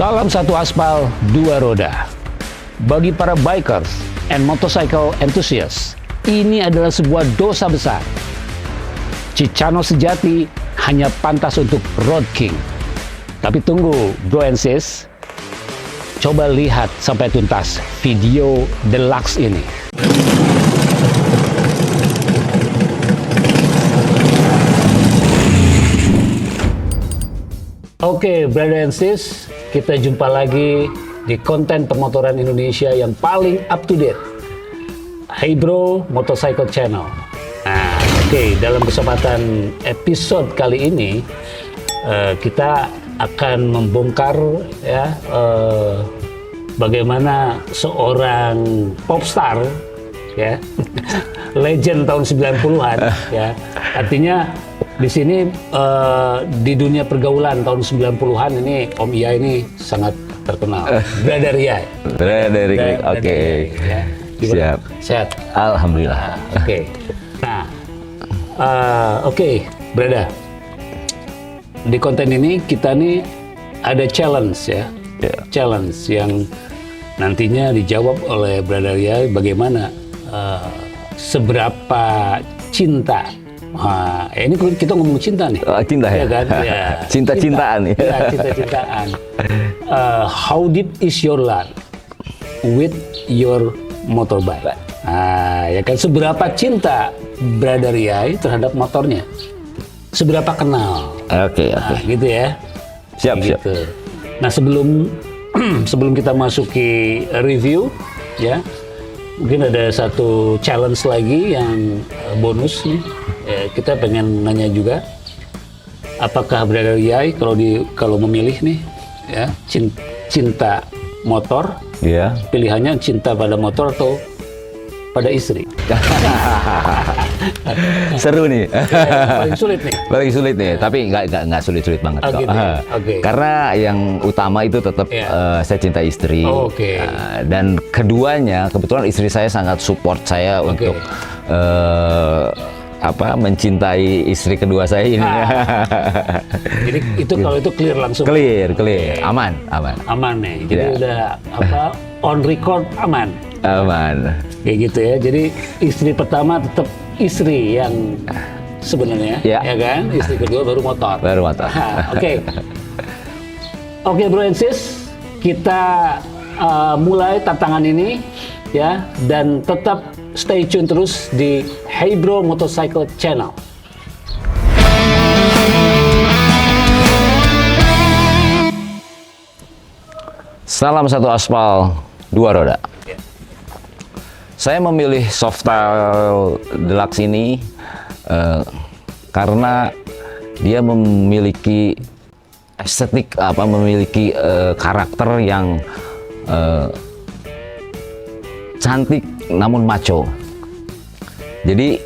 Salam satu aspal, dua roda. Bagi para bikers and motorcycle enthusiasts, ini adalah sebuah dosa besar. Cicano sejati hanya pantas untuk Road King. Tapi tunggu, bro and sis, coba lihat sampai tuntas video deluxe ini. Oke, brother and sis, kita jumpa lagi di konten pemotoran Indonesia yang paling up to date, Hybro Motorcycle Channel. Nah, oke, dalam kesempatan episode kali ini kita akan membongkar ya bagaimana seorang popstar ya legend tahun 90-an ya. Artinya di sini di dunia pergaulan tahun 90-an ini Om Iya ini sangat terkenal. Brother Iya. Brother Iya. Oke. Ya. Siap. Sehat. Alhamdulillah. Oke. Nah, oke, Brother. Di konten ini kita nih ada challenge ya. Yeah. Challenge yang nantinya dijawab oleh Brother Iya bagaimana seberapa cinta. Wah, ini kita ngomong cinta nih. Cinta ya? Kan? Ya. Cinta-cintaan nih. Ya, cinta-cintaan. How deep is your love with your motorbike? Nah, ya kan seberapa cinta Brother Yai terhadap motornya? Seberapa kenal? Oke. Nah, gitu ya. Siap. Gitu. Nah, sebelum kita masuki review ya, mungkin ada satu challenge lagi yang bonus nih. Kita pengen nanya juga, apakah Brother Yai kalau memilih nih ya cinta motor, Iya. pilihannya cinta pada motor atau pada istri? Seru nih. Paling sulit nih. Paling sulit nih, tapi nggak sulit-sulit banget kok. Gitu ya? Oke. Karena yang utama itu tetap saya cinta istri. Oke. Dan keduanya, kebetulan istri saya sangat support saya untuk mencintai istri kedua saya ini. Jadi itu kalau itu clear langsung. Clear, aman. Aman nih. Jadi Ya. udah on record aman. Aman. Kayak gitu ya. Jadi istri pertama tetap istri yang sebenarnya, ya kan? Istri kedua baru motor. Oke. Oke, bro and sis, kita mulai tantangan ini ya, dan tetap stay tune terus di Hybro Motorcycle Channel. Salam satu aspal, dua roda. Saya memilih Softail Deluxe ini karena dia memiliki estetik, memiliki karakter yang cantik namun macho. Jadi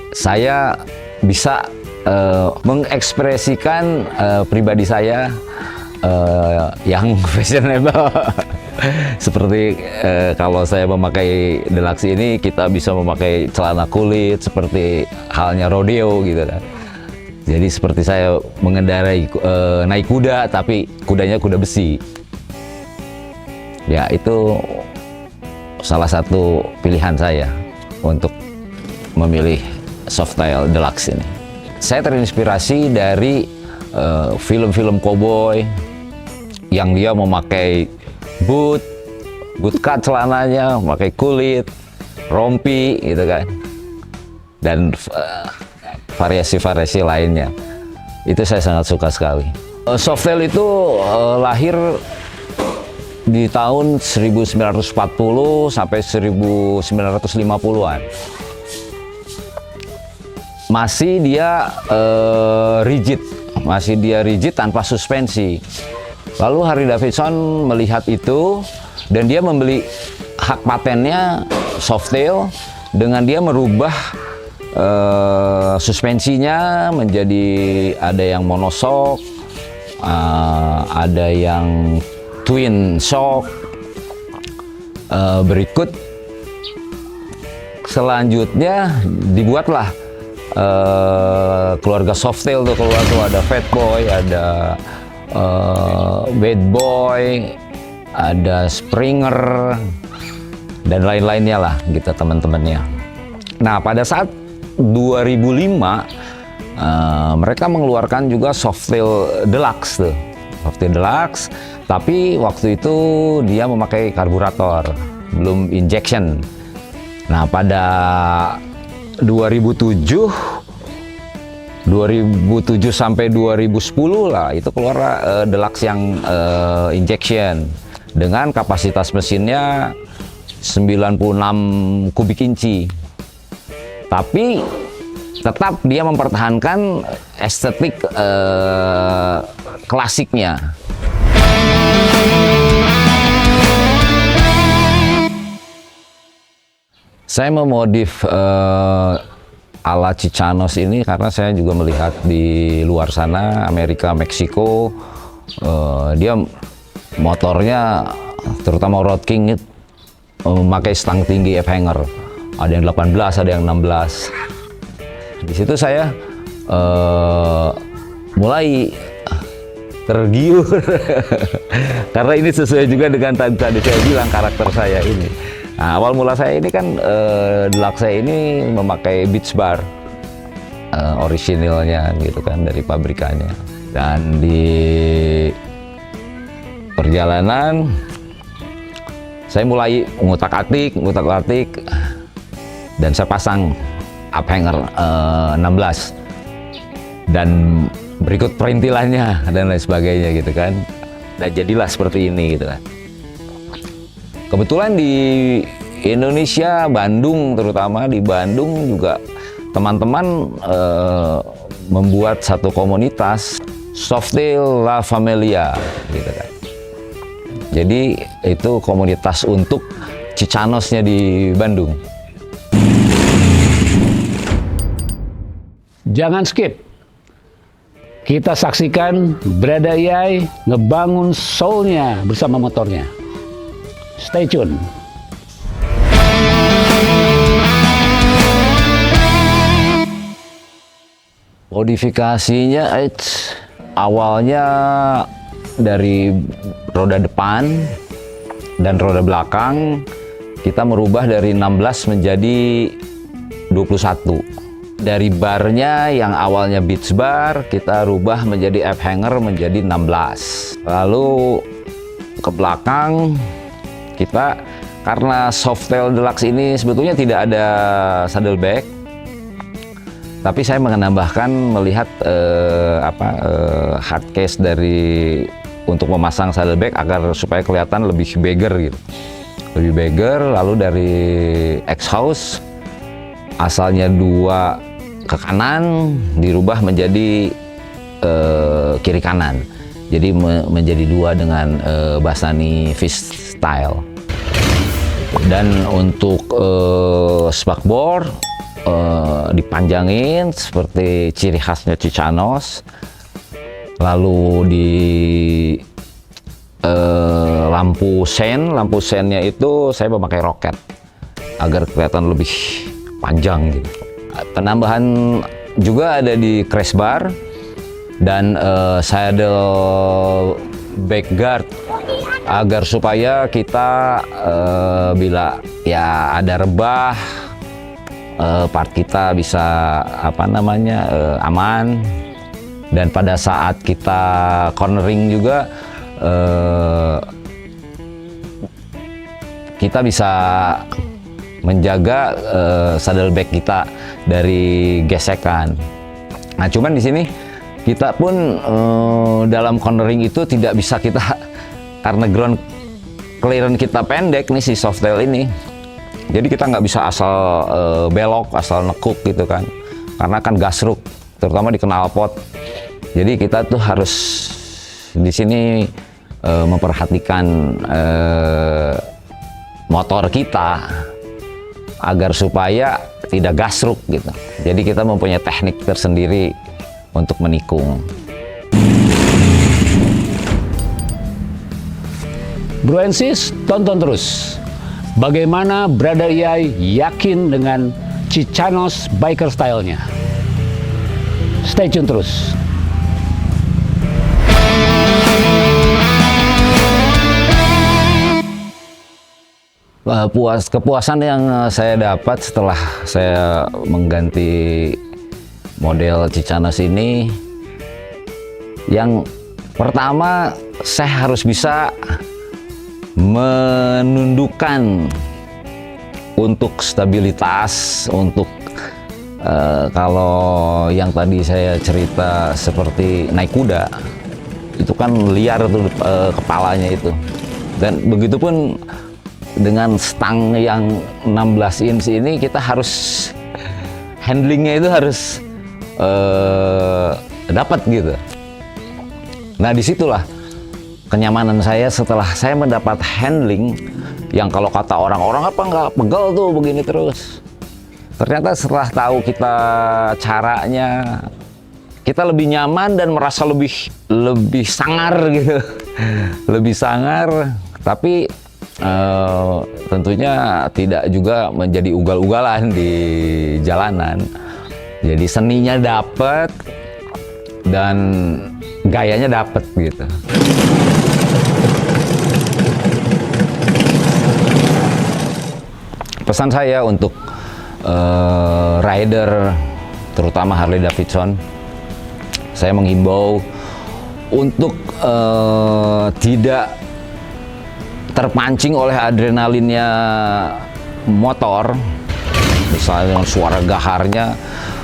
saya bisa mengekspresikan pribadi saya yang fashionable. Seperti kalau saya memakai Deluxe ini, kita bisa memakai celana kulit seperti halnya rodeo gitu kan. Jadi seperti saya mengendarai naik kuda, tapi kudanya kuda besi. Ya, itu salah satu pilihan saya untuk memilih Softail Deluxe ini. Saya terinspirasi dari film-film cowboy yang dia memakai boot cut celananya, memakai kulit, rompi gitu kan, dan variasi-variasi lainnya. Itu saya sangat suka sekali. Softail itu lahir di tahun 1940 sampai 1950-an. Masih dia rigid tanpa suspensi. Lalu Harley Davidson melihat itu dan dia membeli hak patennya Softail dengan dia merubah suspensinya menjadi ada yang monoshock, ada yang twin shock. Berikut selanjutnya dibuatlah keluarga Softail tuh keluar tuh, ada Fatboy, ada Bad Boy, ada Springer, dan lain-lainnya lah gitu teman-temannya. Nah pada saat 2005 mereka mengeluarkan juga Softail Deluxe tuh. Softail Deluxe, tapi waktu itu dia memakai karburator, belum injection. Nah pada 2007 sampai 2010 lah itu keluar Deluxe yang injection dengan kapasitas mesinnya 96 kubik inci. Tapi tetap dia mempertahankan estetik klasiknya. Saya memodif ala Chichanos ini karena saya juga melihat di luar sana, Amerika, Meksiko, dia motornya terutama Road King itu memakai stang tinggi F-hanger. Ada yang 18, ada yang 16. Di situ saya mulai tergiur karena ini sesuai juga dengan tadi saya bilang karakter saya ini. Nah, awal mula saya ini kan Deluxe saya ini memakai Beach Bar orisinilnya gitu kan dari pabrikannya, dan di perjalanan saya mulai ngutak-atik dan saya pasang uphanger 16 dan berikut perintilannya dan lain sebagainya gitu kan, dan jadilah seperti ini gitu kan. Kebetulan di Indonesia, Bandung terutama, di Bandung juga teman-teman membuat satu komunitas Softail La Familia gitu kan. Jadi itu komunitas untuk Chichanosnya di Bandung. Jangan skip. Kita saksikan Brada Yai ngebangun soul-nya bersama motornya. Stay tune. Modifikasinya awalnya dari roda depan dan roda belakang kita merubah dari 16 menjadi 21. Dari barnya yang awalnya beach bar kita rubah menjadi F-hanger menjadi 16. Lalu ke belakang kita, karena Softail Deluxe ini sebetulnya tidak ada saddlebag, tapi saya menambahkan melihat hard case dari untuk memasang saddlebag agar supaya kelihatan lebih bagger gitu, lebih bagger. Lalu dari exhaust asalnya 2 ke kanan dirubah menjadi kiri kanan, jadi menjadi 2 dengan Bassani Fish style. Dan untuk spakbor dipanjangin seperti ciri khasnya Chichanos. Lalu di lampu sennya itu saya memakai roket agar kelihatan lebih panjang gitu. Penambahan juga ada di crash bar dan saddle back guard agar supaya kita bila ya ada rebah part kita bisa aman, dan pada saat kita cornering juga kita bisa menjaga saddlebag kita dari gesekan. Nah, cuman di sini kita pun dalam cornering itu tidak bisa kita, karena ground clearance kita pendek nih si Softail ini, jadi kita nggak bisa asal belok, asal nekuk gitu kan, karena kan gasruk terutama di knalpot. Jadi kita tuh harus di sini memperhatikan motor kita agar supaya tidak gasruk gitu. Jadi kita mempunyai teknik tersendiri untuk menikung. Bro and Sis, tonton terus bagaimana Brada Yai yakin dengan Chichanos biker style-nya. Stay tune terus. Kepuasan yang saya dapat setelah saya mengganti model Cicanos ini, yang pertama saya harus bisa menundukkan untuk stabilitas, untuk kalau yang tadi saya cerita seperti naik kuda, itu kan liar tuh kepalanya itu. Dan begitupun dengan stang yang 16 inch ini, kita harus handlingnya itu harus dapat gitu. Nah, disitulah kenyamanan saya setelah saya mendapat handling yang kalau kata orang-orang apa nggak pegel tuh begini terus. Ternyata setelah tahu kita caranya, kita lebih nyaman dan merasa lebih sangar gitu, lebih sangar. Tapi tentunya tidak juga menjadi ugal-ugalan di jalanan. Jadi seninya dapet dan gayanya dapet gitu. Pesan saya untuk rider, terutama Harley Davidson, saya menghimbau untuk tidak terpancing oleh adrenalinnya motor, misalnya suara gaharnya,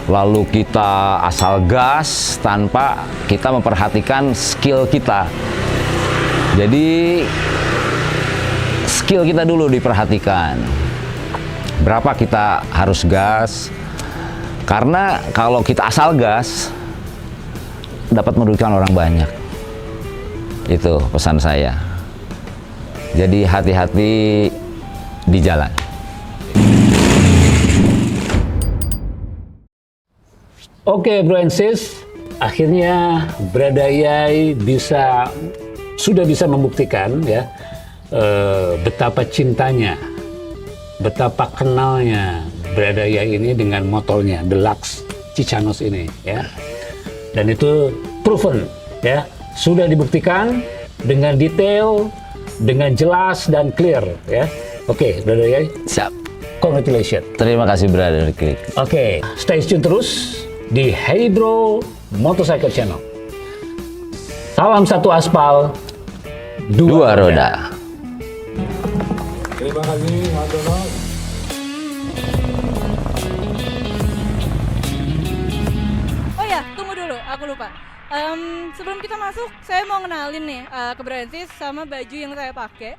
lalu kita asal gas tanpa kita memperhatikan skill kita. Jadi skill kita dulu diperhatikan. Berapa kita harus gas? Karena kalau kita asal gas, dapat merugikan orang banyak. Itu pesan saya. Jadi hati-hati di jalan. Oke, bro and sis, akhirnya Brother Yai sudah bisa membuktikan ya betapa cintanya, betapa kenalnya Brother Yai ini dengan motornya Deluxe Cicanos ini ya. Dan itu proven ya, sudah dibuktikan dengan detail, dengan jelas dan clear ya. Oke, Brother Yai. Siap. Congratulations. Terima kasih, Brother Klik. Oke, stay tune terus di Hey Bro Motorcycle Channel. Salam satu aspal, Dua roda. Terima kasih, Mas Donald. Oh ya, tunggu dulu, aku lupa. Sebelum kita masuk, saya mau kenalin nih ke Brancis sama baju yang saya pakai.